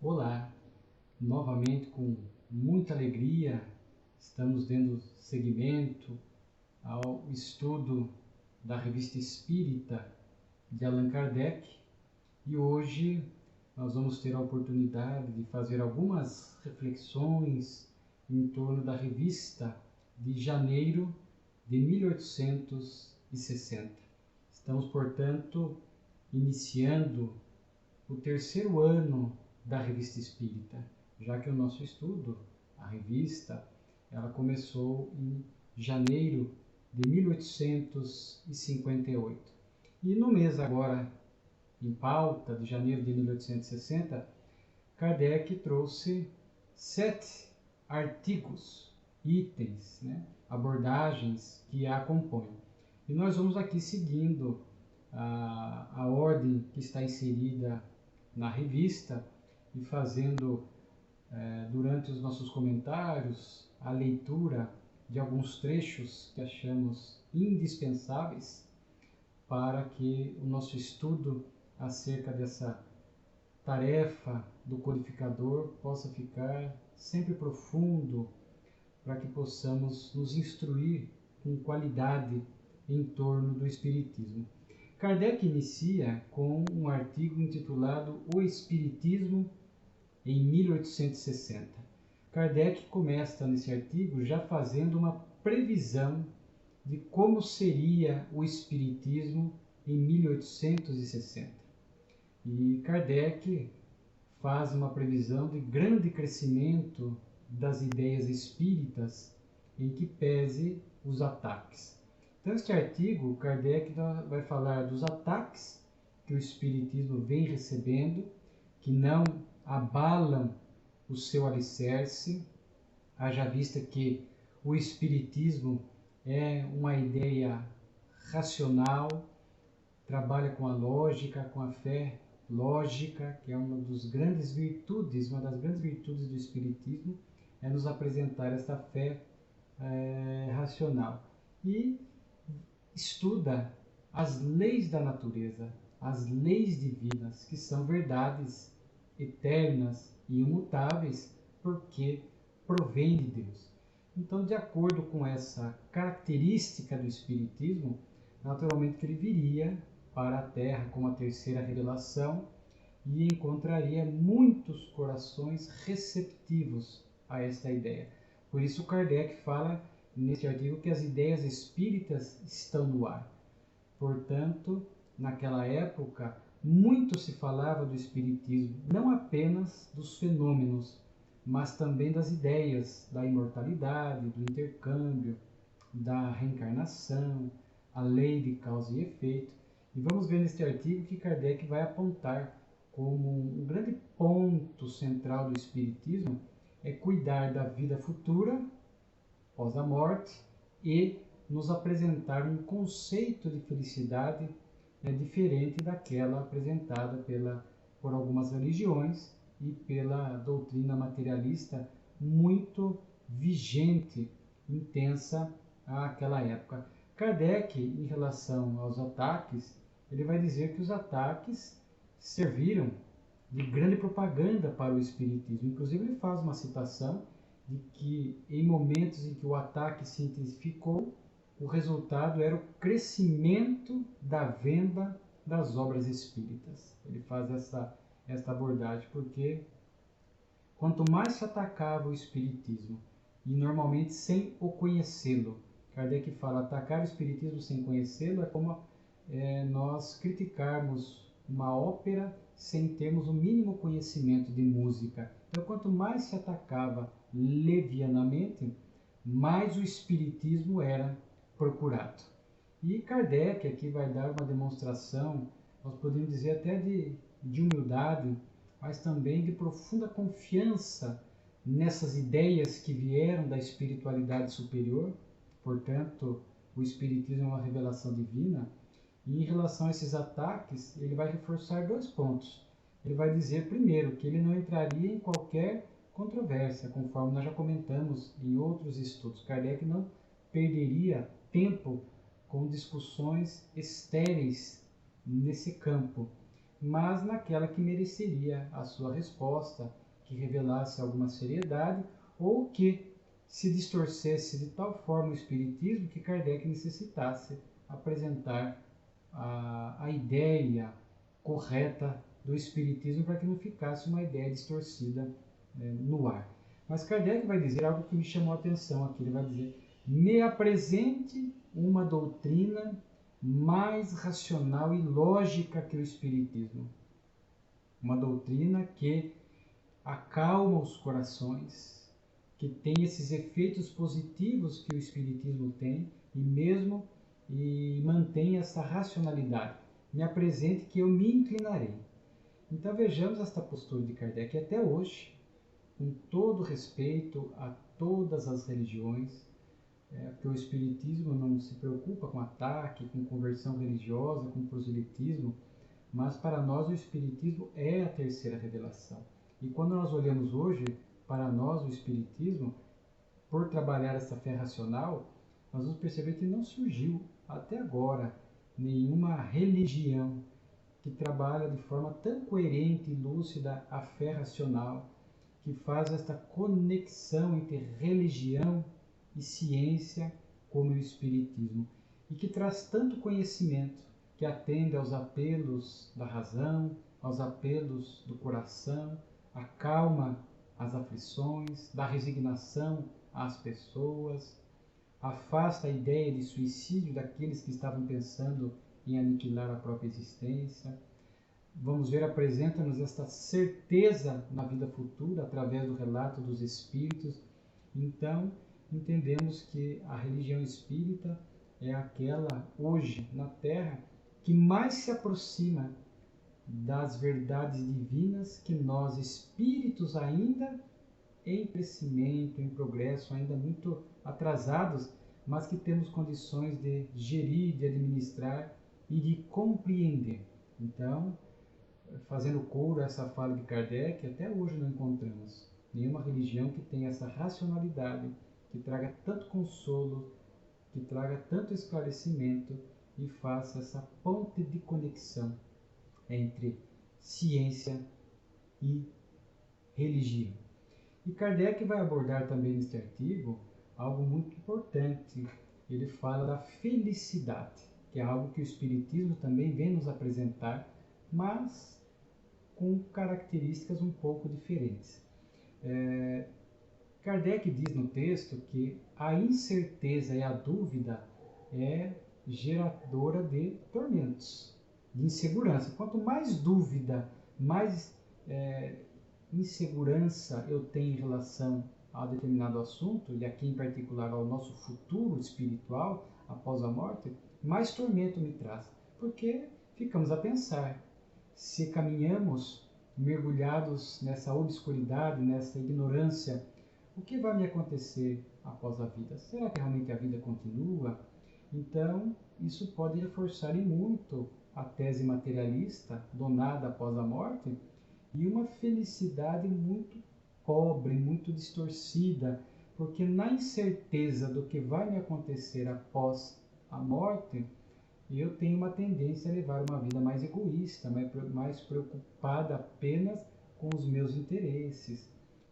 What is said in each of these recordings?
Olá, novamente com muita alegria estamos dando seguimento ao estudo da Revista Espírita de Allan Kardec e hoje nós vamos ter a oportunidade de fazer algumas reflexões em torno da revista de janeiro de 1860. Estamos, portanto, iniciando o terceiro ano da Revista Espírita, já que o nosso estudo, a revista, ela começou em janeiro de 1858. E no mês agora, em pauta, de janeiro de 1860, Kardec trouxe 7 artigos, itens, abordagens que a compõem. E nós vamos aqui seguindo a ordem que está inserida na revista e fazendo, durante os nossos comentários, a leitura de alguns trechos que achamos indispensáveis para que o nosso estudo acerca dessa tarefa do codificador possa ficar sempre profundo, para que possamos nos instruir com qualidade em torno do Espiritismo. Kardec inicia com um artigo intitulado O Espiritismo em 1860. Kardec começa nesse artigo já fazendo uma previsão de como seria o Espiritismo em 1860. E Kardec faz uma previsão de grande crescimento das ideias espíritas, em que pese os ataques. Então, este artigo, Kardec vai falar dos ataques que o Espiritismo vem recebendo, que não abalam o seu alicerce, haja vista que o Espiritismo é uma ideia racional, trabalha com a lógica, com a fé lógica, que é uma das grandes virtudes do Espiritismo, é nos apresentar esta fé racional. E estuda as leis da natureza, as leis divinas, que são verdades eternas e imutáveis, porque provém de Deus. Então, de acordo com essa característica do Espiritismo, naturalmente que ele viria para a Terra com a terceira revelação e encontraria muitos corações receptivos a esta ideia. Por isso, Kardec fala neste artigo que as ideias espíritas estão no ar. Portanto, naquela época, muito se falava do Espiritismo, não apenas dos fenômenos, mas também das ideias da imortalidade, do intercâmbio, da reencarnação, a lei de causa e efeito. E vamos ver neste artigo que Kardec vai apontar como um grande ponto central do Espiritismo é cuidar da vida futura, após a morte, e nos apresentar um conceito de felicidade diferente daquela apresentada por algumas religiões e pela doutrina materialista muito vigente, intensa àquela época. Kardec, em relação aos ataques, ele vai dizer que os ataques serviram de grande propaganda para o Espiritismo. Inclusive, ele faz uma citação de que em momentos em que o ataque se intensificou, o resultado era o crescimento da venda das obras espíritas. Ele faz esta abordagem, porque quanto mais se atacava o Espiritismo, e normalmente sem o conhecê-lo, Kardec fala, atacar o Espiritismo sem conhecê-lo é como nós criticarmos uma ópera sem termos o mínimo conhecimento de música. Então, quanto mais se atacava levianamente, mais o Espiritismo era procurado. E Kardec aqui vai dar uma demonstração, nós podemos dizer até de humildade, mas também de profunda confiança nessas ideias que vieram da espiritualidade superior. Portanto, o Espiritismo é uma revelação divina. E em relação a esses ataques, ele vai reforçar 2 pontos. Ele vai dizer, primeiro, que ele não entraria em qualquer controvérsia, conforme nós já comentamos em outros estudos. Kardec não perderia tempo com discussões estéreis nesse campo. mas naquela que mereceria a sua resposta, que revelasse alguma seriedade ou que se distorcesse de tal forma o espiritismo que Kardec necessitasse apresentar a ideia correta do espiritismo para que não ficasse uma ideia distorcida no ar. Mas Kardec vai dizer algo que me chamou a atenção aqui. Ele vai dizer: me apresente uma doutrina mais racional e lógica que o espiritismo. Uma doutrina que acalma os corações, que tem esses efeitos positivos que o espiritismo tem e mantém essa racionalidade. Me apresente que eu me inclinarei. Então vejamos esta postura de Kardec até hoje, com todo respeito a todas as religiões, porque o espiritismo não se preocupa com ataque, com conversão religiosa, com proselitismo, mas para nós o espiritismo é a terceira revelação. E quando nós olhamos hoje, para nós o espiritismo, por trabalhar essa fé racional, nós vamos perceber que não surgiu até agora nenhuma religião que trabalha de forma tão coerente e lúcida a fé racional, que faz esta conexão entre religião e ciência como o espiritismo, e que traz tanto conhecimento, que atende aos apelos da razão, aos apelos do coração, acalma as aflições, dá resignação às pessoas, afasta a ideia de suicídio daqueles que estavam pensando em aniquilar a própria existência. Vamos ver, apresenta-nos esta certeza na vida futura através do relato dos espíritos. Então, entendemos que a religião espírita é aquela hoje na Terra que mais se aproxima das verdades divinas que nós, espíritos ainda em crescimento, em progresso, ainda muito atrasados, mas que temos condições de gerir, de administrar e de compreender. Então, fazendo coro a essa fala de Kardec, até hoje não encontramos nenhuma religião que tenha essa racionalidade, que traga tanto consolo, que traga tanto esclarecimento e faça essa ponte de conexão entre ciência e religião. E Kardec vai abordar também neste artigo algo muito importante. Ele fala da felicidade, que é algo que o Espiritismo também vem nos apresentar, mas com características um pouco diferentes. Kardec diz no texto que a incerteza e a dúvida é geradora de tormentos, de insegurança. Quanto mais dúvida, mais insegurança eu tenho em relação a determinado assunto, e aqui em particular ao nosso futuro espiritual após a morte, mais tormento me traz, porque ficamos a pensar se caminhamos mergulhados nessa obscuridade, nessa ignorância. O que vai me acontecer após a vida? Será que realmente a vida continua? Então, isso pode reforçar e muito a tese materialista, do nada após a morte, e uma felicidade muito pobre, muito distorcida, porque na incerteza do que vai me acontecer após a morte, eu tenho uma tendência a levar uma vida mais egoísta, mais preocupada apenas com os meus interesses,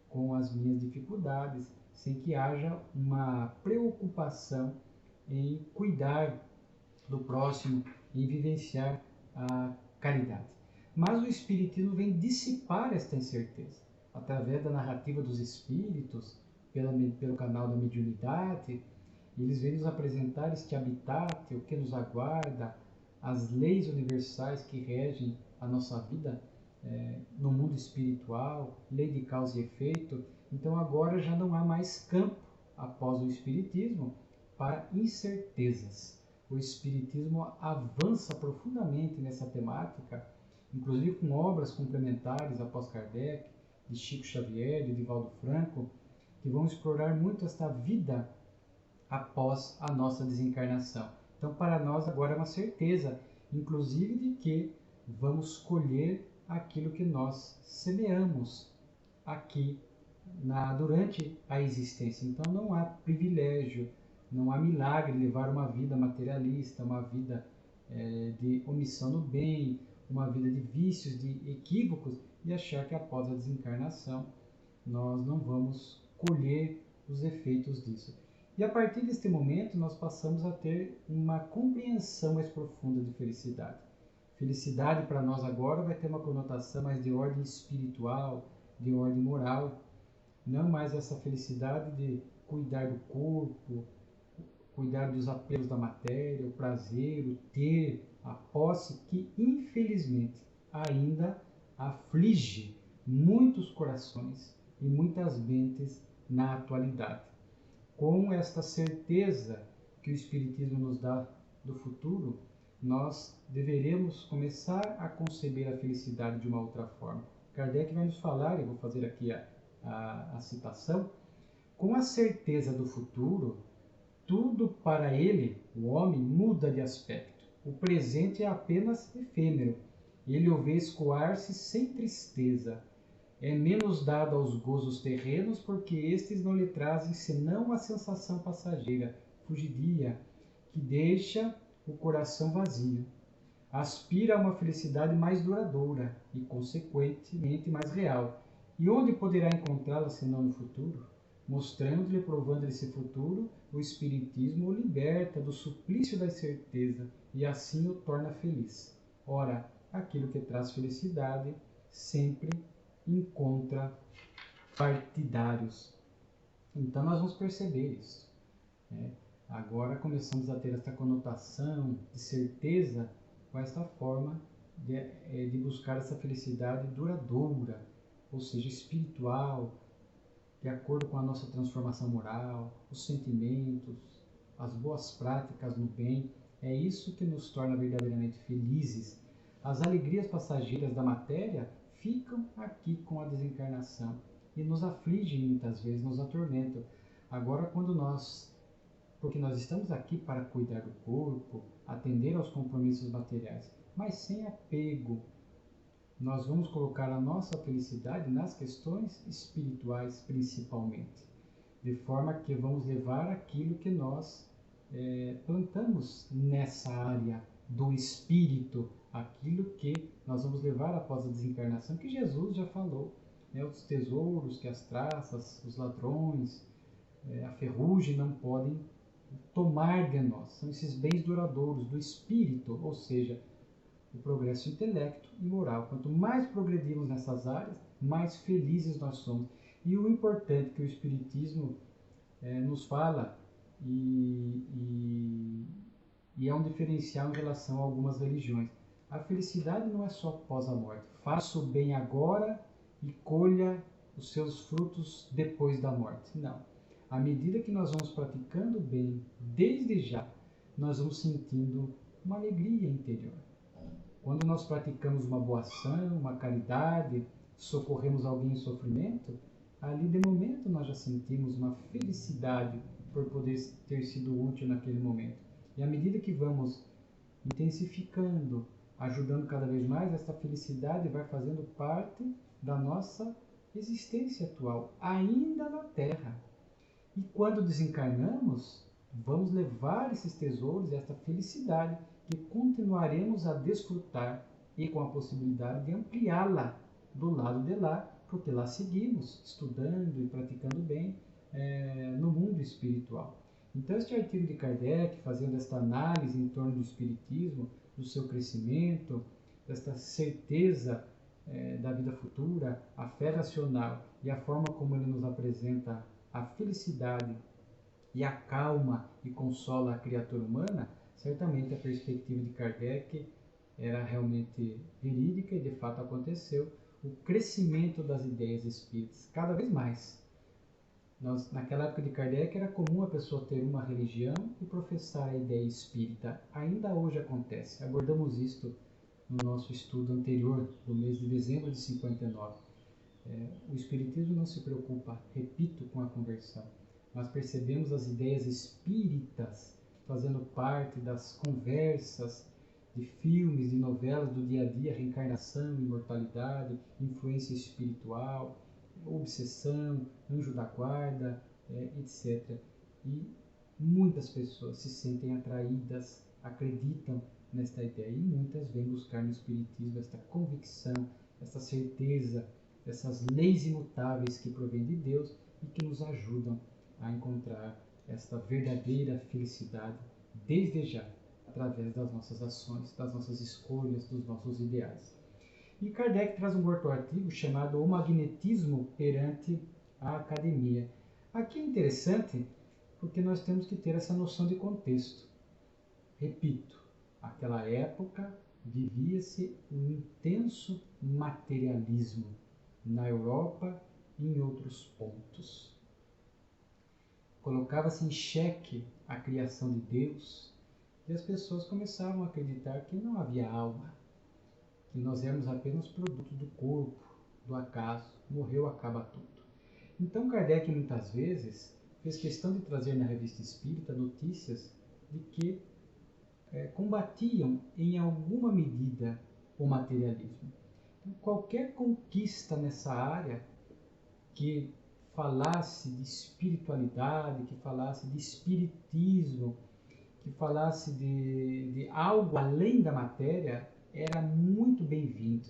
com as minhas dificuldades, sem que haja uma preocupação em cuidar do próximo, em vivenciar a caridade. Mas o Espiritismo vem dissipar esta incerteza, através da narrativa dos Espíritos, pelo canal da mediunidade. Eles vêm nos apresentar este habitat, o que nos aguarda, as leis universais que regem a nossa vida no mundo espiritual, lei de causa e efeito. Então agora já não há mais campo, após o Espiritismo, para incertezas. O Espiritismo avança profundamente nessa temática, inclusive com obras complementares após Kardec, de Chico Xavier, de Divaldo Franco, que vão explorar muito esta vida após a nossa desencarnação. Então, para nós agora é uma certeza, inclusive de que vamos colher aquilo que nós semeamos aqui durante a existência. Então, não há privilégio, não há milagre levar uma vida materialista, uma vida de omissão no bem, uma vida de vícios, de equívocos e achar que após a desencarnação nós não vamos colher os efeitos disso. E a partir deste momento nós passamos a ter uma compreensão mais profunda de felicidade. Felicidade para nós agora vai ter uma conotação mais de ordem espiritual, de ordem moral, não mais essa felicidade de cuidar do corpo, cuidar dos apelos da matéria, o prazer, o ter, a posse, que infelizmente ainda aflige muitos corações e muitas mentes na atualidade. Com esta certeza que o Espiritismo nos dá do futuro, nós deveremos começar a conceber a felicidade de uma outra forma. Kardec vai nos falar, eu vou fazer aqui a citação, com a certeza do futuro, tudo para ele, o homem, muda de aspecto. O presente é apenas efêmero. Ele o vê escoar-se sem tristeza. É menos dado aos gozos terrenos, porque estes não lhe trazem senão a sensação passageira, fugidia, que deixa o coração vazio. Aspira a uma felicidade mais duradoura e, consequentemente, mais real. E onde poderá encontrá-la senão no futuro? Mostrando-lhe, provando esse futuro, o Espiritismo o liberta do suplício da incerteza e assim o torna feliz. Ora, aquilo que traz felicidade sempre encontra partidários. Então nós vamos perceber isso, né? Agora começamos a ter essa conotação de certeza com esta forma de buscar essa felicidade duradoura, ou seja, espiritual, de acordo com a nossa transformação moral, os sentimentos, as boas práticas no bem. É isso que nos torna verdadeiramente felizes. As alegrias passageiras da matéria ficam aqui com a desencarnação e nos afligem muitas vezes, nos atormentam. Agora, porque nós estamos aqui para cuidar do corpo, atender aos compromissos materiais, mas sem apego, nós vamos colocar a nossa felicidade nas questões espirituais principalmente, de forma que vamos levar aquilo que nós plantamos nessa área do espírito, aquilo que nós vamos levar após a desencarnação, que Jesus já falou, né? Os tesouros que as traças, os ladrões, a ferrugem não podem tomar de nós. São esses bens duradouros do espírito, ou seja, o progresso intelecto e moral. Quanto mais progredirmos nessas áreas, mais felizes nós somos. E o importante que o Espiritismo nos fala, e é um diferencial em relação a algumas religiões. A felicidade não é só após a morte. Faça o bem agora e colha os seus frutos depois da morte. Não. À medida que nós vamos praticando o bem, desde já, nós vamos sentindo uma alegria interior. Quando nós praticamos uma boa ação, uma caridade, socorremos alguém em sofrimento, ali de momento nós já sentimos uma felicidade por poder ter sido útil naquele momento. E à medida que vamos intensificando, ajudando cada vez mais, essa felicidade vai fazendo parte da nossa existência atual, ainda na Terra. E quando desencarnamos, vamos levar esses tesouros, essa felicidade, que continuaremos a desfrutar e com a possibilidade de ampliá-la do lado de lá, porque lá seguimos estudando e praticando bem no mundo espiritual. Então, este artigo de Kardec, fazendo esta análise em torno do Espiritismo, do seu crescimento, desta certeza da vida futura, a fé racional e a forma como ele nos apresenta a felicidade e acalma e consola a criatura humana, certamente a perspectiva de Kardec era realmente verídica e de fato aconteceu. O crescimento das ideias espíritas, cada vez mais. Naquela época de Kardec era comum a pessoa ter uma religião e professar a ideia espírita. Ainda hoje acontece. Abordamos isto no nosso estudo anterior, do mês de dezembro de 59. O Espiritismo não se preocupa, repito, com a conversão. Nós percebemos as ideias espíritas fazendo parte das conversas, de filmes, de novelas do dia a dia, reencarnação, imortalidade, influência espiritual, obsessão, anjo da guarda, etc. E muitas pessoas se sentem atraídas, acreditam nesta ideia. E muitas vêm buscar no Espiritismo esta convicção, essa certeza, essas leis imutáveis que provêm de Deus e que nos ajudam a encontrar esta verdadeira felicidade desde já, através das nossas ações, das nossas escolhas, dos nossos ideais. E Kardec traz um outro artigo chamado O Magnetismo perante a Academia. Aqui é interessante porque nós temos que ter essa noção de contexto. Repito, aquela época vivia-se um intenso materialismo na Europa e em outros pontos. Colocava-se em xeque a criação de Deus e as pessoas começavam a acreditar que não havia alma, que nós éramos apenas produto do corpo, do acaso, morreu, acaba tudo. Então Kardec muitas vezes fez questão de trazer na Revista Espírita notícias de que combatiam em alguma medida o materialismo. Então, qualquer conquista nessa área que falasse de espiritualidade, que falasse de espiritismo, que falasse de algo além da matéria, era muito bem-vindo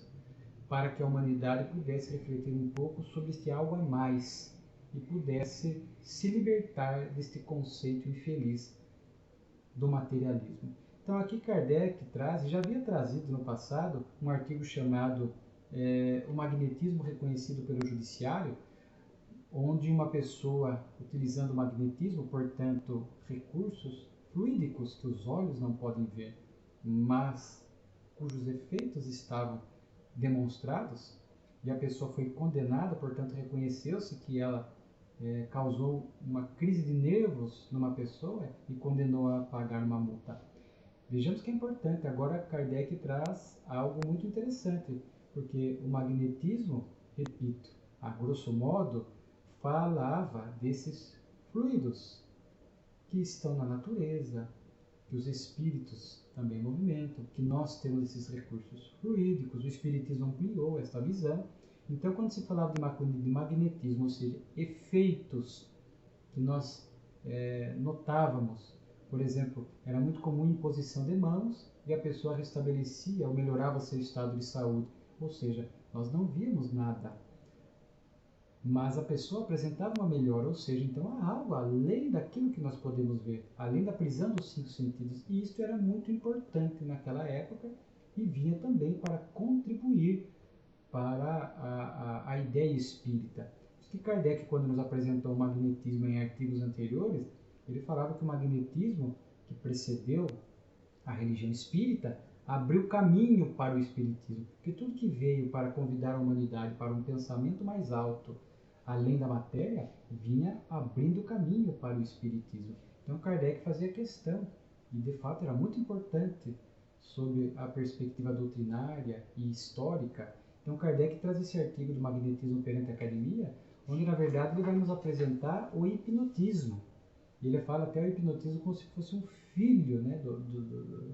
para que a humanidade pudesse refletir um pouco sobre este algo a mais e pudesse se libertar deste conceito infeliz do materialismo. Então aqui Kardec traz, já havia trazido no passado, um artigo chamado O Magnetismo Reconhecido pelo Judiciário, onde uma pessoa, utilizando o magnetismo, portanto, recursos fluídicos que os olhos não podem ver, mas cujos efeitos estavam demonstrados, e a pessoa foi condenada, portanto, reconheceu-se que ela causou uma crise de nervos numa pessoa e condenou a pagar uma multa. Vejamos que é importante. Agora Kardec traz algo muito interessante, porque o magnetismo, repito, a grosso modo, falava desses fluidos que estão na natureza, que os espíritos também movimentam, que nós temos esses recursos fluídicos. O espiritismo ampliou esta visão. Então, quando se falava de magnetismo, ou seja, efeitos que nós notávamos, por exemplo, era muito comum a imposição de mãos e a pessoa restabelecia ou melhorava seu estado de saúde. Ou seja, nós não víamos nada, mas a pessoa apresentava uma melhora, ou seja, então há algo além daquilo que nós podemos ver, além da prisão dos 5 sentidos. E isto era muito importante naquela época e vinha também para contribuir para a ideia espírita. Por que Kardec, quando nos apresentou o magnetismo em artigos anteriores, ele falava que o magnetismo que precedeu a religião espírita abriu caminho para o espiritismo, que tudo que veio para convidar a humanidade para um pensamento mais alto, além da matéria, vinha abrindo caminho para o espiritismo. Então Kardec fazia questão, e de fato era muito importante, sob a perspectiva doutrinária e histórica. Então Kardec traz esse artigo do magnetismo perante a academia, onde na verdade ele vai nos apresentar o hipnotismo. Ele fala até o hipnotismo como se fosse um filho, né,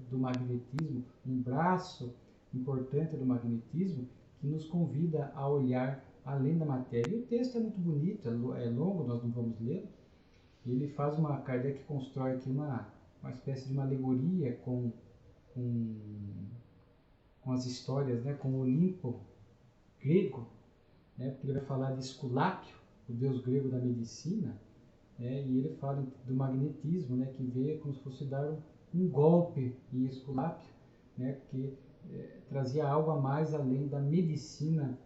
do magnetismo, um braço importante do magnetismo que nos convida a olhar além da matéria. E o texto é muito bonito, é longo, nós não vamos ler. Ele faz Kardec constrói aqui uma espécie de uma alegoria com as histórias, né, com o Olimpo grego, né, porque ele vai falar de Esculápio, o deus grego da medicina, e ele fala do magnetismo, né, que veio como se fosse dar um golpe em Esculápio, né, que trazia algo a mais além da medicina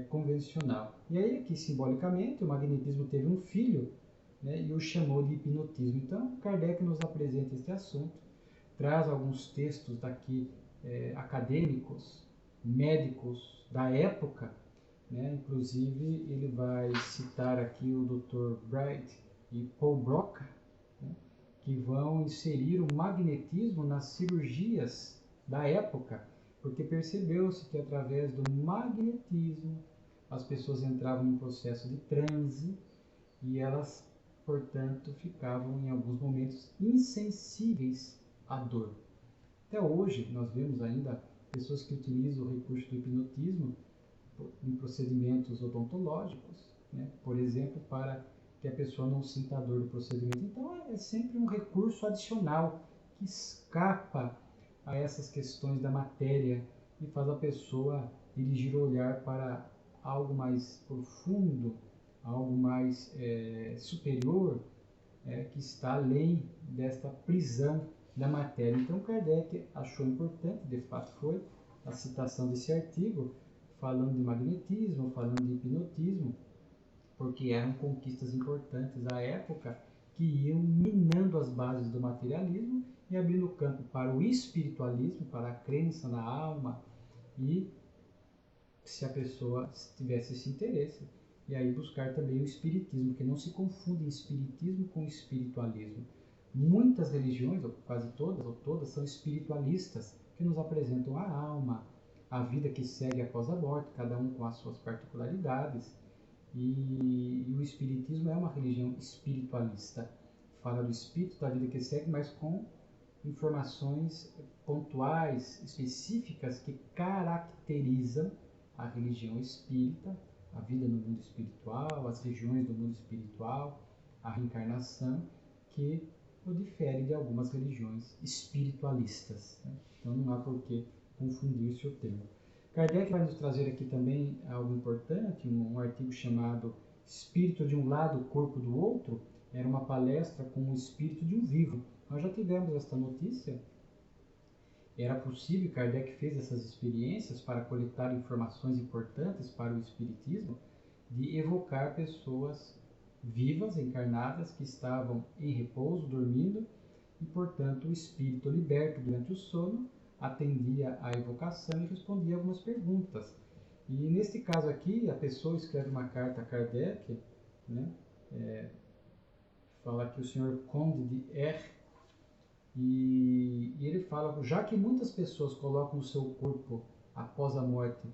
convencional. E aí aqui simbolicamente o magnetismo teve um filho, né, e o chamou de hipnotismo. Então Kardec nos apresenta este assunto, traz alguns textos daqui acadêmicos, médicos da época, né? Inclusive ele vai citar aqui o Dr. Bright e Paul Broca, né, que vão inserir o magnetismo nas cirurgias da época, porque percebeu-se que através do magnetismo as pessoas entravam em processo de transe e elas, portanto, ficavam em alguns momentos insensíveis à dor. Até hoje nós vemos ainda pessoas que utilizam o recurso do hipnotismo em procedimentos odontológicos, né? Por exemplo, para que a pessoa não sinta a dor do procedimento. Então é sempre um recurso adicional que escapa a essas questões da matéria e faz a pessoa dirigir o olhar para algo mais profundo, algo mais superior, que está além desta prisão da matéria. Então Kardec achou importante, de fato foi, a citação desse artigo, falando de magnetismo, falando de hipnotismo, porque eram conquistas importantes à época que iam minando as bases do materialismo e abrindo campo para o espiritualismo, para a crença na alma, e se a pessoa tivesse esse interesse, e aí buscar também o espiritismo, que não se confunde espiritismo com espiritualismo. Muitas religiões, ou quase todas, ou todas, são espiritualistas, que nos apresentam a alma, a vida que segue após a morte, cada um com as suas particularidades. E o espiritismo é uma religião espiritualista. Fala do espírito, da vida que segue, mas com informações pontuais, específicas, que caracterizam a religião espírita, a vida no mundo espiritual, as regiões do mundo espiritual, a reencarnação, que o difere de algumas religiões espiritualistas, né? Então não há por que confundir-se o termo. Kardec vai nos trazer aqui também algo importante, um artigo chamado Espírito de um lado, Corpo do outro. Era uma palestra com o espírito de um vivo. Nós já tivemos esta notícia. Era possível, Kardec fez essas experiências para coletar informações importantes para o espiritismo, de evocar pessoas vivas, encarnadas, que estavam em repouso, dormindo, e, portanto, o espírito liberto durante o sono atendia à evocação e respondia algumas perguntas. E neste caso aqui, a pessoa escreve uma carta a Kardec, né? Fala que o senhor Conde de R, e ele fala, já que muitas pessoas colocam o seu corpo após a morte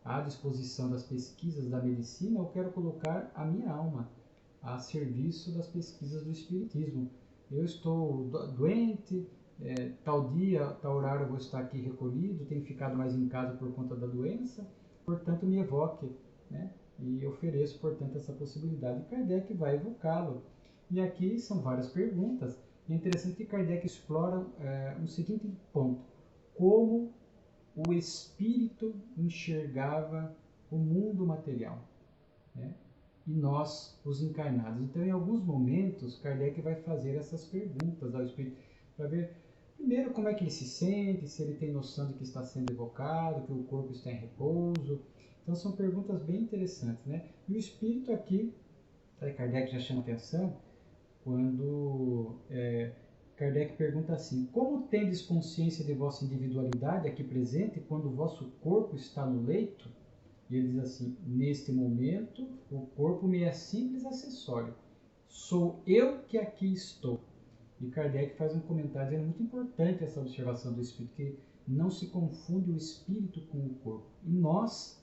à disposição das pesquisas da medicina, eu quero colocar a minha alma a serviço das pesquisas do espiritismo. Eu estou doente, tal dia, tal horário eu vou estar aqui recolhido, tenho ficado mais em casa por conta da doença, portanto me evoque, né? E ofereço, portanto, essa possibilidade. E Kardec vai evocá-lo. E aqui são várias perguntas. E é interessante que Kardec explora o seguinte ponto: como o espírito enxergava o mundo material, né? E nós, os encarnados. Então, em alguns momentos, Kardec vai fazer essas perguntas ao espírito, para ver, primeiro, como é que ele se sente, se ele tem noção de que está sendo evocado, que o corpo está em repouso. Então, são perguntas bem interessantes, né? E o espírito aqui, Kardec já chama atenção, quando Kardec pergunta assim: como tendes consciência de vossa individualidade aqui presente quando o vosso corpo está no leito? E ele diz assim: neste momento, o corpo me é simples acessório. Sou eu que aqui estou. E Kardec faz um comentário dizendo muito importante essa observação do espírito, que não se confunde o espírito com o corpo. E nós,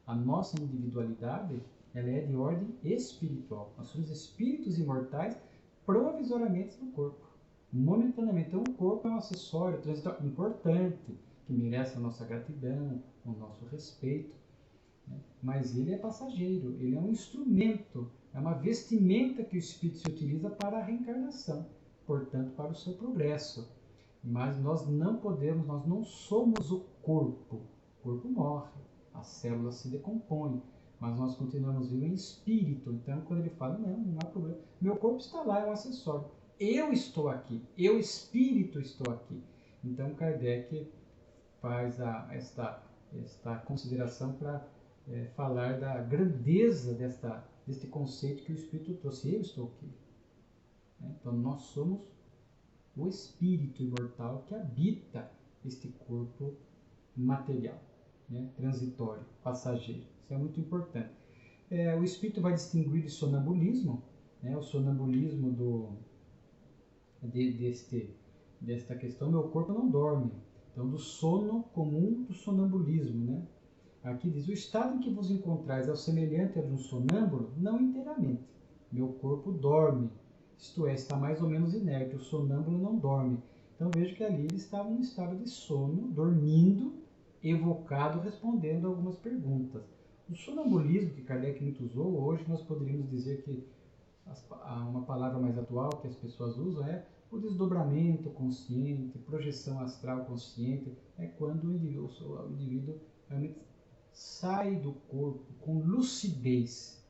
a nossa individualidade, ela é de ordem espiritual. Nós somos espíritos imortais provisoriamente no corpo, momentaneamente. Então, o corpo é um acessório transitório importante, que merece a nossa gratidão, o nosso respeito. Mas ele é passageiro, ele é um instrumento, é uma vestimenta que o espírito se utiliza para a reencarnação, portanto, para o seu progresso. Mas nós não podemos, nós não somos o corpo. O corpo morre, as células se decompõem, mas nós continuamos vivos em espírito. Então, quando ele fala, não há problema, meu corpo está lá, é um acessório. Eu estou aqui, eu, espírito, estou aqui. Então, Kardec faz esta consideração para falar da grandeza deste conceito que o Espírito trouxe. Eu estou aqui. Então, nós somos o Espírito imortal que habita este corpo material, né? Transitório, passageiro. Isso é muito importante. O Espírito vai distinguir de sonambulismo, né? O sonambulismo desta questão, meu corpo não dorme. Então, do sono comum, do sonambulismo, né? Aqui diz: o estado em que vos encontrais é o semelhante ao de um sonâmbulo? Não inteiramente. Meu corpo dorme, isto é, está mais ou menos inerte. O sonâmbulo não dorme. Então veja que ali ele estava em um estado de sono, dormindo, evocado, respondendo algumas perguntas. O sonambulismo, que Kardec muito usou, hoje nós poderíamos dizer que uma palavra mais atual que as pessoas usam é O desdobramento consciente, projeção astral consciente, é quando o indivíduo realmente sai do corpo com lucidez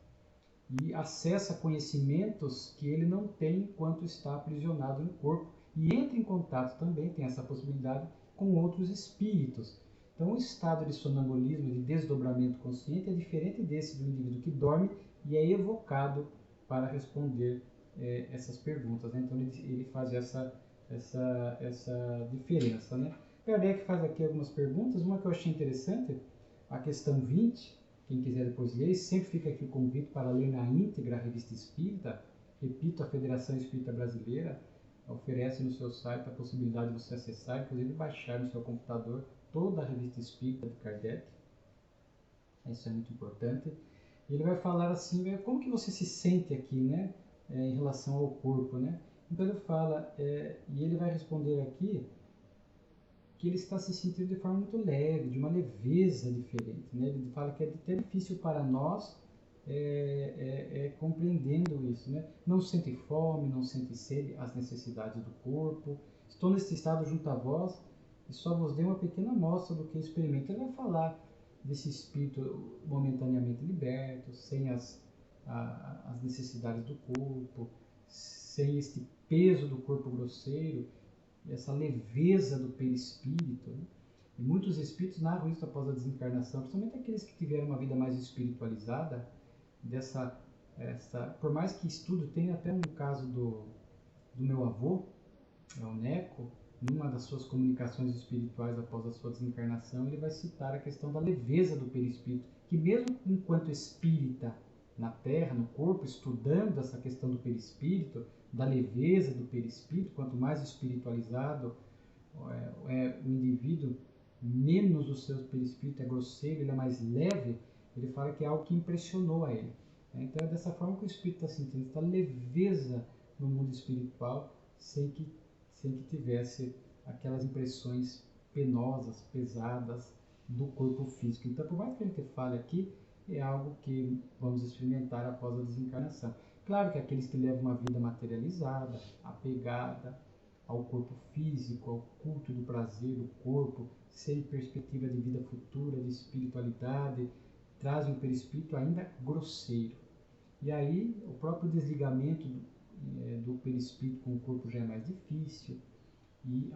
e acessa conhecimentos que ele não tem enquanto está aprisionado no corpo e entra em contato também, tem essa possibilidade, com outros espíritos. Então o estado de sonambulismo, de desdobramento consciente, é diferente desse do indivíduo que dorme e é evocado para responder essas perguntas, né? Então ele faz essa diferença, né? Kardec faz aqui algumas perguntas, uma que eu achei interessante, a questão 20, quem quiser depois ler, sempre fica aqui o convite para ler na íntegra a Revista Espírita. Repito, a Federação Espírita Brasileira oferece no seu site a possibilidade de você acessar, inclusive baixar no seu computador toda a Revista Espírita de Kardec. Isso é muito importante. Ele vai falar assim, como que você se sente aqui, né, em relação ao corpo, né? Então ele fala, e ele vai responder aqui que ele está se sentindo de forma muito leve, de uma leveza diferente, né? Ele fala que é até difícil para nós compreendendo isso, né? Não sente fome, não sente sede, as necessidades do corpo. Estou nesse estado junto a vós e só vos dei uma pequena amostra do que experimento. Ele vai falar desse espírito momentaneamente liberto, sem as necessidades do corpo, sem este peso do corpo grosseiro, essa leveza do perispírito, né? E muitos espíritos narram isso após a desencarnação, principalmente aqueles que tiveram uma vida mais espiritualizada, por mais que estudo, tem até um caso do meu avô, o Neco, numa das suas comunicações espirituais após a sua desencarnação, ele vai citar a questão da leveza do perispírito, que mesmo enquanto espírita na Terra, no corpo, estudando essa questão do perispírito, da leveza do perispírito, quanto mais espiritualizado é o indivíduo, menos o seu perispírito é grosseiro, ele é mais leve, ele fala que é algo que impressionou a ele. Então é dessa forma que o espírito está sentindo, essa leveza no mundo espiritual, sem que tivesse aquelas impressões penosas, pesadas do corpo físico. Então, por mais que a gente fale aqui, é algo que vamos experimentar após a desencarnação. Claro que aqueles que levam uma vida materializada, apegada ao corpo físico, ao culto do prazer do corpo, sem perspectiva de vida futura, de espiritualidade, trazem um perispírito ainda grosseiro. E aí, o próprio desligamento do perispírito com o corpo já é mais difícil e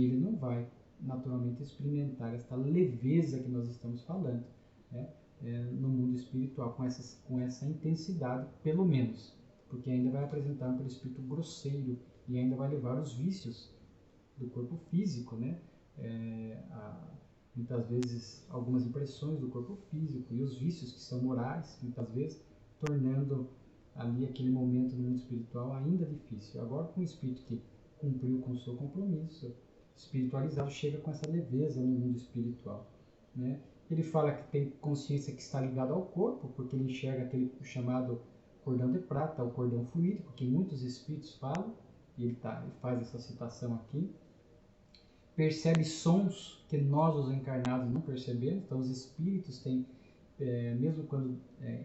ele não vai naturalmente experimentar esta leveza que nós estamos falando, né? No mundo espiritual, com essa intensidade, pelo menos, porque ainda vai apresentar um perispírito grosseiro e ainda vai levar os vícios do corpo físico, né? Muitas vezes algumas impressões do corpo físico e os vícios que são morais, muitas vezes, tornando ali aquele momento no mundo espiritual ainda difícil. Agora, com o espírito que cumpriu com o seu compromisso, espiritualizado, chega com essa leveza no mundo espiritual, né? Ele fala que tem consciência que está ligada ao corpo, porque ele enxerga aquele chamado cordão de prata, o cordão fluídico, que muitos espíritos falam, e ele faz essa citação aqui. Percebe sons que nós, os encarnados, não percebemos. Então, os espíritos têm, mesmo quando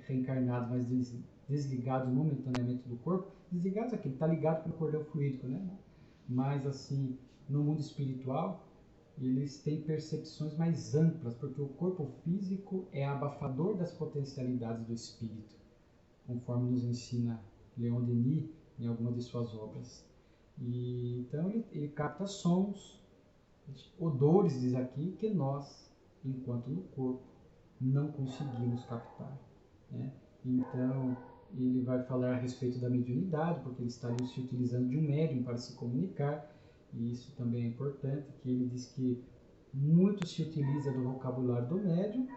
reencarnados, mas desligados momentaneamente do corpo, desligados aqui, está ligado pelo cordão fluídico, né? Mas, assim, no mundo espiritual, eles têm percepções mais amplas, porque o corpo físico é abafador das potencialidades do espírito, conforme nos ensina Leon Denis em alguma de suas obras. Então ele capta sons, odores, diz aqui, que nós, enquanto no corpo, não conseguimos captar, né? Então ele vai falar a respeito da mediunidade, porque eles estariam se utilizando de um médium para se comunicar. E isso também é importante, que ele diz que muito se utiliza do vocabulário do médium,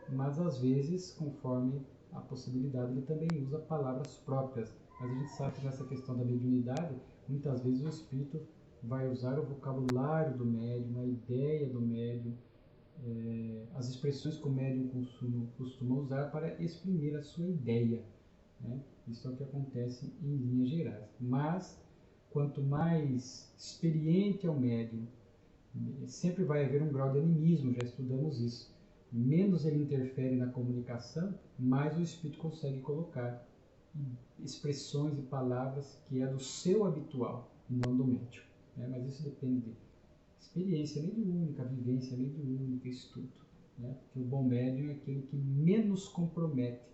mas às vezes, conforme a possibilidade, ele também usa palavras próprias. Mas a gente sabe que nessa questão da mediunidade, muitas vezes o espírito vai usar o vocabulário do médium, a ideia do médium, as expressões que o médium costuma usar para exprimir a sua ideia, né? Isso é o que acontece em linhas gerais. Mas quanto mais experiente é o médium, sempre vai haver um grau de animismo, já estudamos isso. Menos ele interfere na comunicação, mais o espírito consegue colocar expressões e palavras que é do seu habitual. não do médium, né? Mas isso depende de experiência mediúnica, vivência mediúnica, estudo, né? Porque o bom médium é aquele que menos compromete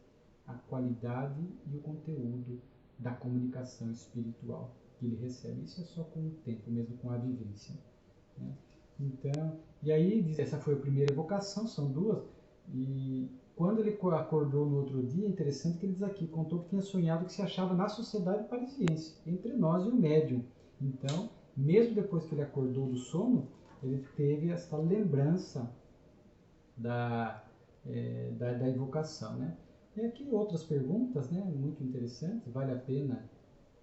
a qualidade e o conteúdo da comunicação espiritual que ele recebe. Isso é só com o tempo, mesmo com a vivência, né? Então, e aí, essa foi a primeira evocação, são duas, e quando ele acordou no outro dia, é interessante que ele diz aqui, contou que tinha sonhado que se achava na sociedade parisiense, entre nós e o médium. Então, mesmo depois que ele acordou do sono, ele teve essa lembrança da evocação, né? E aqui outras perguntas, né, muito interessantes, vale a pena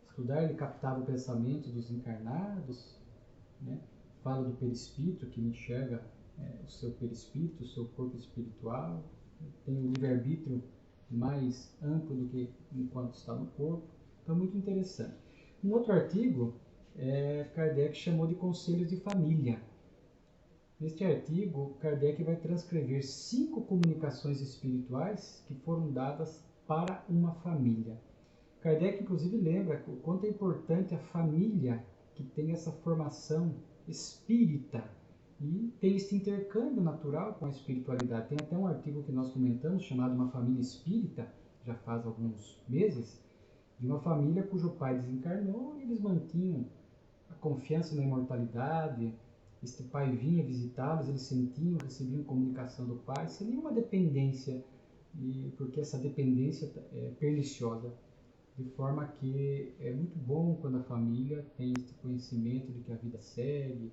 estudar. Ele captava o pensamento dos encarnados, né? Fala do perispírito, que enxerga o seu perispírito, o seu corpo espiritual, tem um livre-arbítrio mais amplo do que enquanto está no corpo. Então, muito interessante. Um outro artigo, Kardec chamou de conselhos de família. Neste artigo, Kardec vai transcrever 5 comunicações espirituais que foram dadas para uma família. Kardec, inclusive, lembra o quanto é importante a família que tem essa formação espírita e tem esse intercâmbio natural com a espiritualidade. Tem até um artigo que nós comentamos, chamado Uma Família Espírita, já faz alguns meses, de uma família cujo pai desencarnou e eles mantinham a confiança na imortalidade. Este pai vinha visitá-los, eles sentiam, recebiam comunicação do pai, sem nenhuma dependência, porque essa dependência é perniciosa. De forma que é muito bom quando a família tem esse conhecimento de que a vida segue,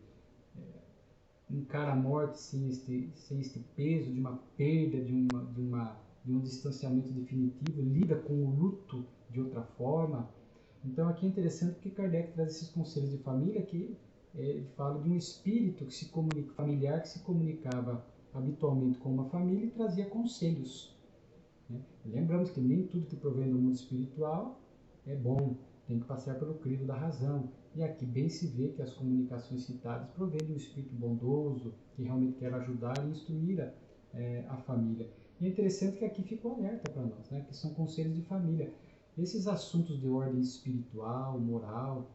encara a morte sem este peso de uma perda, de um distanciamento definitivo, lida com o luto de outra forma. Então aqui é interessante porque Kardec traz esses conselhos de família que ele fala de um espírito que se comunica, familiar, que se comunicava habitualmente com uma família e trazia conselhos, né? Lembramos que nem tudo que provém do mundo espiritual é bom, tem que passar pelo crivo da razão. E aqui bem se vê que as comunicações citadas provêm de um espírito bondoso, que realmente quer ajudar e instruir a família. E é interessante que aqui ficou alerta para nós, né? Que são conselhos de família. Esses assuntos de ordem espiritual, moral,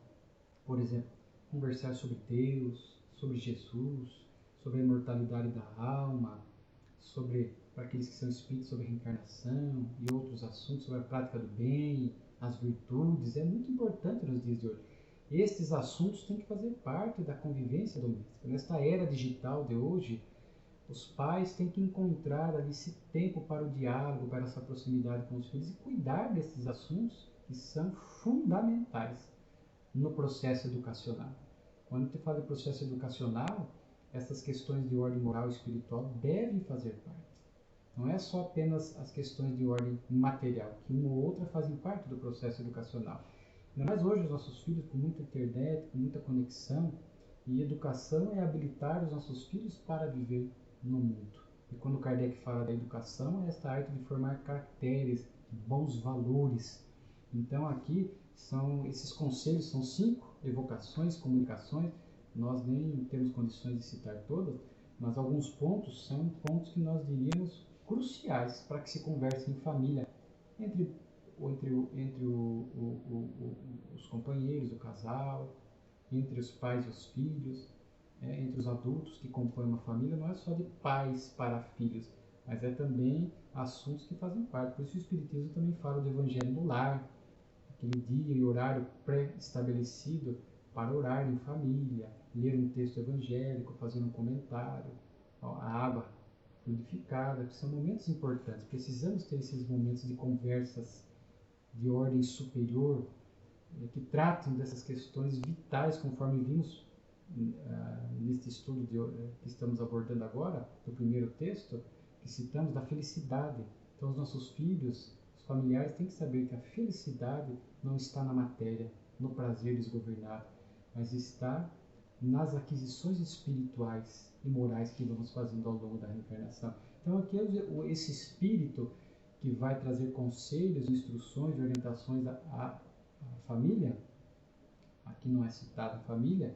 por exemplo, conversar sobre Deus, sobre Jesus, sobre a imortalidade da alma, sobre, para aqueles que são espíritos, sobre reencarnação e outros assuntos, sobre a prática do bem, as virtudes, é muito importante nos dias de hoje. Estes assuntos têm que fazer parte da convivência doméstica. Nesta era digital de hoje, os pais têm que encontrar ali esse tempo para o diálogo, para essa proximidade com os filhos e cuidar desses assuntos que são fundamentais no processo educacional. Quando te fala de processo educacional, essas questões de ordem moral e espiritual devem fazer parte. Não é só apenas as questões de ordem material, que uma ou outra fazem parte do processo educacional. Mas hoje os nossos filhos, com muita internet, com muita conexão, e educação é habilitar os nossos filhos para viver no mundo. E quando Kardec fala da educação, é esta arte de formar caracteres, bons valores. Então aqui são esses conselhos, são 5 evocações, comunicações. Nós nem temos condições de citar todas, mas alguns pontos são pontos que nós diríamos cruciais para que se converse em família, entre os companheiros, o casal, entre os pais e os filhos, entre os adultos que compõem uma família. Não é só de pais para filhos, mas é também assuntos que fazem parte. Por isso o Espiritismo também fala do Evangelho no lar, aquele dia e horário pré-estabelecido para orar em família, ler um texto evangélico, fazer um comentário, a água fluidificada, que são momentos importantes. Precisamos ter esses momentos de conversas de ordem superior, que tratam dessas questões vitais, conforme vimos neste estudo que estamos abordando agora, do primeiro texto, que citamos, da felicidade. Então os nossos filhos, os familiares, têm que saber que a felicidade não está na matéria, no prazer desgovernado, mas está nas aquisições espirituais e morais que vamos fazendo ao longo da reencarnação. Então aqui esse espírito que vai trazer conselhos, instruções e orientações à família. Aqui não é citada a família,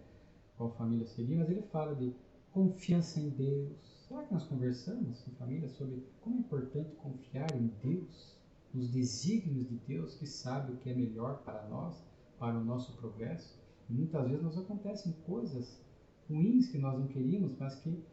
qual família seria, mas ele fala de confiança em Deus. Será que nós conversamos em família sobre como é importante confiar em Deus, nos desígnios de Deus, que sabe o que é melhor para nós, para o nosso progresso? Muitas vezes nos acontecem coisas ruins que nós não queríamos, mas que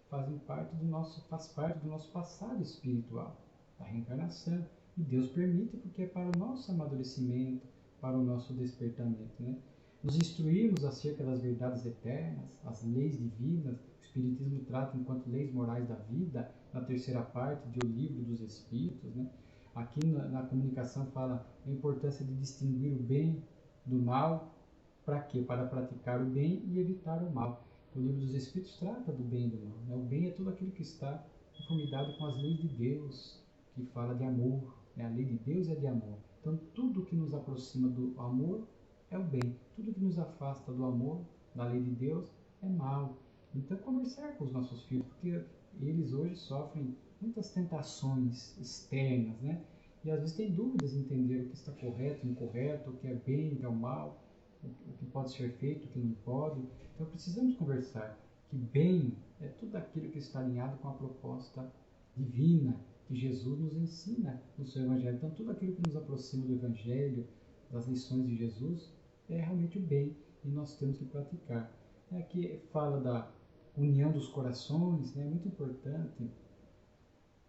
faz parte do nosso passado espiritual, da reencarnação. E Deus permite porque é para o nosso amadurecimento, para o nosso despertamento, né? Nos instruirmos acerca das verdades eternas, as leis divinas. O Espiritismo trata enquanto leis morais da vida, na terceira parte de O Livro dos Espíritos, né? Aqui na comunicação fala a importância de distinguir o bem do mal. Para quê? Para praticar o bem e evitar o mal. O Livro dos Espíritos trata do bem e do mal, né? O bem é tudo aquilo que está em conformidade com as leis de Deus, que fala de amor, né? A lei de Deus é de amor. Então, tudo que nos aproxima do amor é o bem. Tudo que nos afasta do amor, da lei de Deus, é mal. Então, conversar com os nossos filhos, porque eles hoje sofrem muitas tentações externas, né? E às vezes têm dúvidas em entender o que está correto, incorreto, o que é bem, o que é o mal, o que pode ser feito, o que não pode. Então precisamos conversar que bem é tudo aquilo que está alinhado com a proposta divina que Jesus nos ensina no seu Evangelho. Então tudo aquilo que nos aproxima do Evangelho, das lições de Jesus, é realmente o bem e nós temos que praticar. Aqui fala da união dos corações, né? É muito importante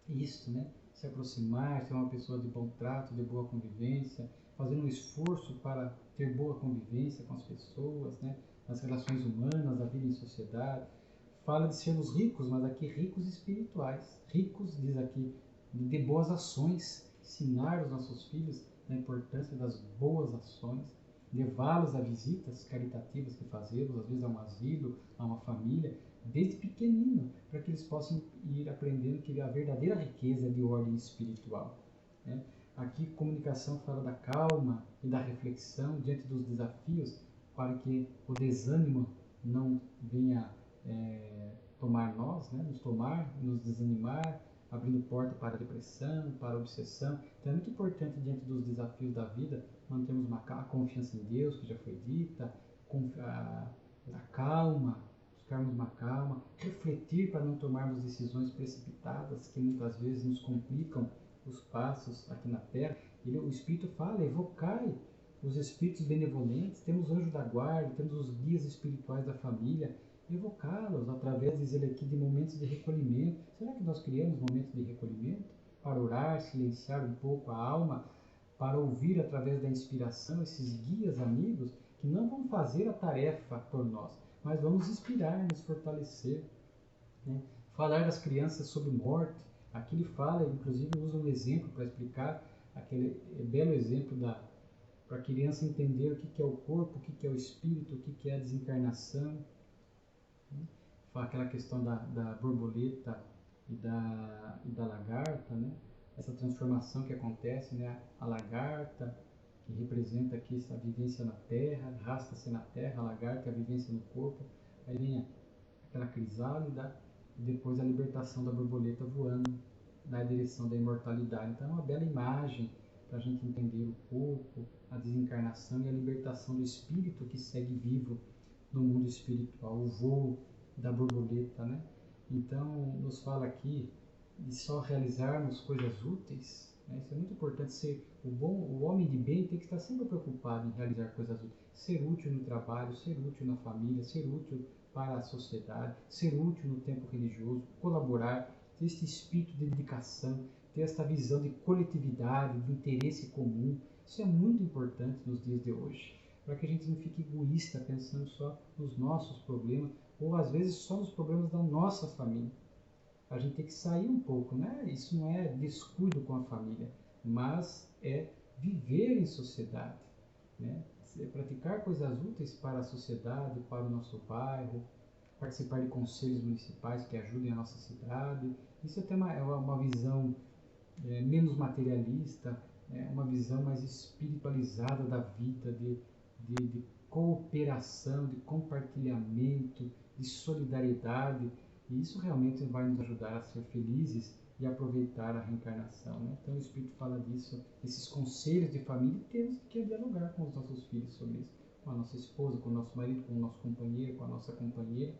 isso, né? Se aproximar, ser uma pessoa de bom trato, de boa convivência, fazendo um esforço para ter boa convivência com as pessoas, né? Nas relações humanas, a vida em sociedade. Fala de sermos ricos, mas aqui ricos espirituais. Ricos, diz aqui, de boas ações. Ensinar os nossos filhos a importância das boas ações. Levá-los a visitas caritativas que fazemos, às vezes a um asilo, a uma família, desde pequenino, para que eles possam ir aprendendo que a verdadeira riqueza é de ordem espiritual, né? Aqui, comunicação fala da calma e da reflexão diante dos desafios, para que o desânimo não venha tomar nós, né? Nos tomar, nos desanimar, abrindo porta para a depressão, para a obsessão. Então é muito importante, diante dos desafios da vida, mantermos a confiança em Deus, que já foi dita, a calma, buscarmos uma calma, refletir para não tomarmos decisões precipitadas que muitas vezes nos complicam os passos aqui na Terra. O Espírito fala, evocai os espíritos benevolentes, temos anjo da guarda, temos os guias espirituais da família, evocá-los através, diz ele aqui, de momentos de recolhimento. Será que nós criamos momentos de recolhimento para orar, silenciar um pouco a alma, para ouvir através da inspiração esses guias amigos que não vão fazer a tarefa por nós, mas vamos inspirar, nos fortalecer, né? Falar das crianças sobre morte. Aqui ele fala, inclusive usa um exemplo para explicar, aquele belo exemplo para a criança entender o que é o corpo, o que é o espírito, o que é a desencarnação. Fala aquela questão da borboleta e da lagarta, né? Essa transformação que acontece, né? A lagarta, que representa aqui essa vivência na terra, arrasta-se na terra, a lagarta é a vivência no corpo, aí vem aquela crisálida e depois a libertação da borboleta voando na direção da imortalidade. Então é uma bela imagem para a gente entender o corpo, a desencarnação e a libertação do espírito que segue vivo no mundo espiritual, o voo da borboleta, né? Então nos fala aqui de só realizarmos coisas úteis, né? Isso é muito importante. O homem de bem tem que estar sempre preocupado em realizar coisas úteis, ser útil no trabalho, ser útil na família, ser útil para a sociedade, ser útil no tempo religioso, colaborar, ter este espírito de dedicação, ter esta visão de coletividade, de interesse comum. Isso é muito importante nos dias de hoje, para que a gente não fique egoísta pensando só nos nossos problemas, ou às vezes só nos problemas da nossa família. A gente tem que sair um pouco, né? Isso não é descuido com a família, mas é viver em sociedade, né? Praticar coisas úteis para a sociedade, para o nosso bairro, participar de conselhos municipais que ajudem a nossa cidade. Isso até é uma visão menos materialista, uma visão mais espiritualizada da vida, de cooperação, de compartilhamento, de solidariedade. E isso realmente vai nos ajudar a ser felizes e aproveitar a reencarnação, né? Então o Espírito fala disso, esses conselhos de família, e temos que dialogar com os nossos filhos sobre isso, com a nossa esposa, com o nosso marido, com o nosso companheiro, com a nossa companheira.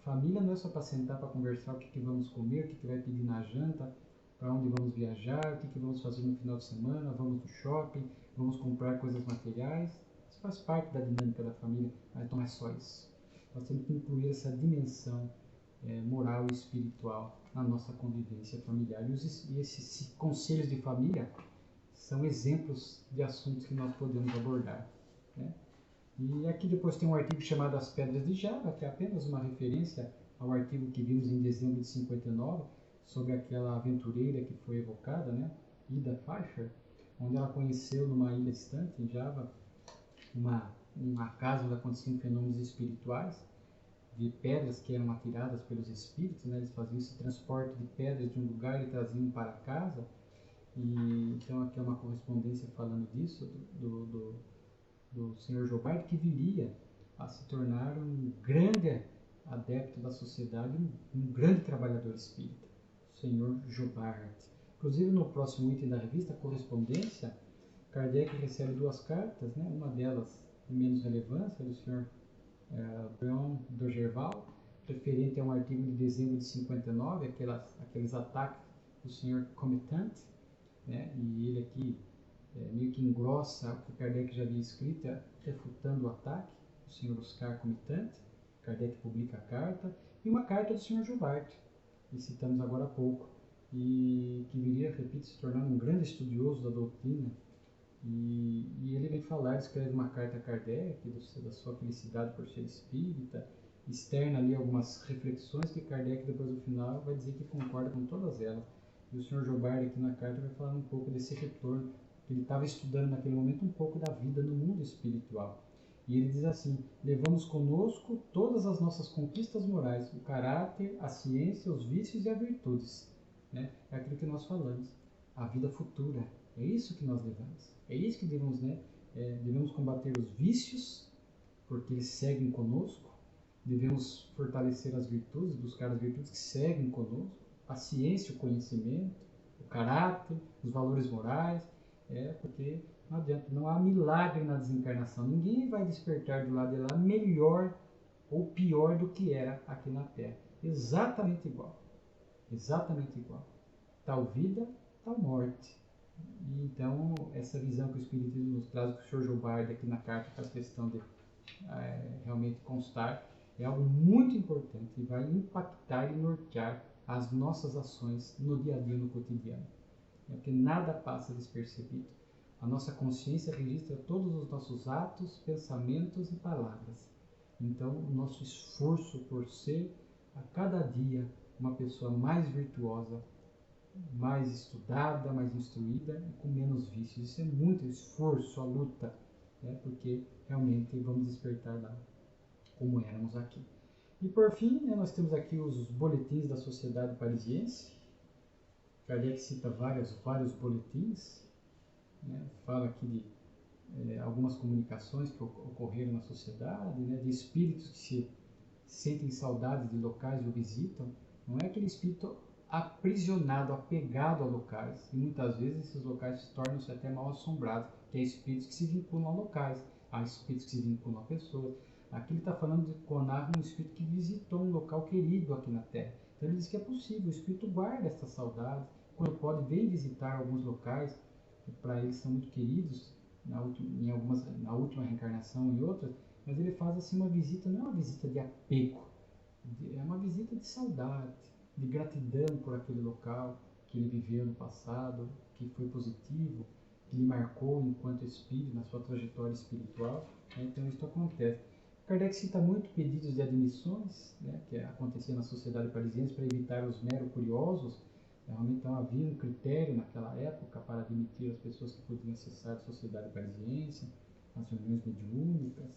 Família não é só para sentar para conversar o que vamos comer, o que vai pedir na janta, para onde vamos viajar, o que vamos fazer no final de semana, vamos no shopping, vamos comprar coisas materiais. Isso faz parte da dinâmica da família, mas não é só isso. Nós temos que incluir essa dimensão moral e espiritual na nossa convivência familiar. E esses conselhos de família são exemplos de assuntos que nós podemos abordar, né? E aqui depois tem um artigo chamado As Pedras de Java, que é apenas uma referência ao artigo que vimos em dezembro de 59, sobre aquela aventureira que foi evocada, né? Ida Pfeiffer, onde ela conheceu numa ilha distante, em Java, uma casa onde aconteciam fenômenos espirituais, de pedras que eram atiradas pelos espíritos, né? Eles faziam esse transporte de pedras de um lugar e traziam para casa. E então aqui é uma correspondência falando disso, do Sr. Jobard, que viria a se tornar um grande adepto da sociedade, um grande trabalhador espírita, o Sr. Jobard. Inclusive, no próximo item da revista Correspondência, Kardec recebe duas cartas, né? Uma delas de menos relevância, do Sr. Brion Dogerval, referente a um artigo de dezembro de 59, aqueles ataques do Sr. Comitant, né? E ele aqui meio que engrossa o que Kardec já havia escrito, refutando o ataque do Sr. Oscar Comitant. Kardec publica a carta, e uma carta do Sr. Jobard, que citamos agora há pouco, e que viria, repito, se tornar um grande estudioso da doutrina. E ele vem falar, escreve uma carta a Kardec, da sua felicidade por ser espírita, externa ali algumas reflexões que Kardec, depois no final, vai dizer que concorda com todas elas. E o Sr. Jobard aqui na carta vai falar um pouco desse retorno, que ele estava estudando naquele momento um pouco da vida no mundo espiritual. E ele diz assim: levamos conosco todas as nossas conquistas morais, o caráter, a ciência, os vícios e as virtudes. Né? É aquilo que nós falamos, a vida futura. É isso que nós levamos. É isso que devemos, né? Devemos combater os vícios, porque eles seguem conosco. Devemos fortalecer as virtudes, buscar as virtudes que seguem conosco. A ciência, o conhecimento, o caráter, os valores morais. Porque não adianta, não há milagre na desencarnação. Ninguém vai despertar do lado de lá melhor ou pior do que era aqui na Terra. Exatamente igual. Exatamente igual. Tal vida, tal morte. E então, essa visão que o Espiritismo nos traz, que o Sr. Jobard aqui na carta faz questão de realmente constar, é algo muito importante e vai impactar e nortear as nossas ações no dia a dia, no cotidiano. Porque nada passa despercebido. A nossa consciência registra todos os nossos atos, pensamentos e palavras. Então, o nosso esforço por ser, a cada dia, uma pessoa mais virtuosa, mais estudada, mais instruída e com menos vícios. Isso é muito esforço, a luta, né? Porque realmente vamos despertar lá como éramos aqui. E por fim, né, nós temos aqui os boletins da Sociedade Parisiense. Kardec cita vários boletins, né? Fala aqui de algumas comunicações que ocorreram na sociedade, né? De espíritos que se sentem saudades de locais e o visitam. Não é aquele espírito aprisionado, apegado a locais, e muitas vezes esses locais tornam-se até mal assombrados, que é espíritos que se vinculam a locais, há espíritos que se vinculam a pessoas. Aqui ele está falando de Conave, um espírito que visitou um local querido aqui na Terra. Então ele diz que é possível, o espírito guarda essas saudades, quando pode vem visitar alguns locais que para ele são muito queridos, na última reencarnação e outras, mas ele faz assim uma visita, não é uma visita de apego, é uma visita de saudade, de gratidão por aquele local que ele viveu no passado, que foi positivo, que lhe marcou enquanto espírito, na sua trajetória espiritual. Então isso acontece. Kardec cita muito pedidos de admissões, né, que acontecia na Sociedade Parisiense para evitar os mero curiosos. Realmente então havia um critério naquela época para admitir as pessoas que podiam acessar a Sociedade Parisiense, as reuniões mediúnicas,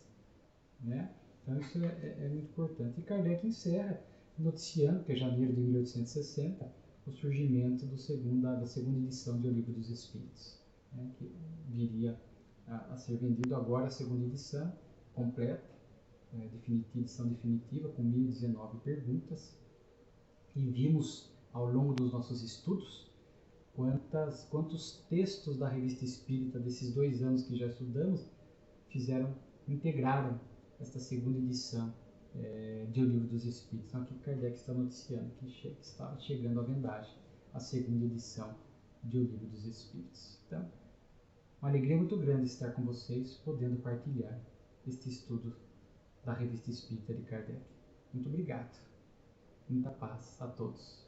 né? Então isso é muito importante. E Kardec encerra noticiando, que é janeiro de 1860, o surgimento da segunda edição de O Livro dos Espíritos, né, que viria a ser vendido agora, a segunda edição completa, edição definitiva, com 1019 perguntas. E vimos ao longo dos nossos estudos quantos textos da Revista Espírita desses 2 anos que já estudamos integraram esta segunda edição de O Livro dos Espíritos. Então aqui Kardec está noticiando que estava chegando à vendagem a segunda edição de O Livro dos Espíritos. Então, Uma alegria muito grande estar com vocês, podendo partilhar este estudo da Revista Espírita de Kardec. Muito obrigado. Muita paz a todos.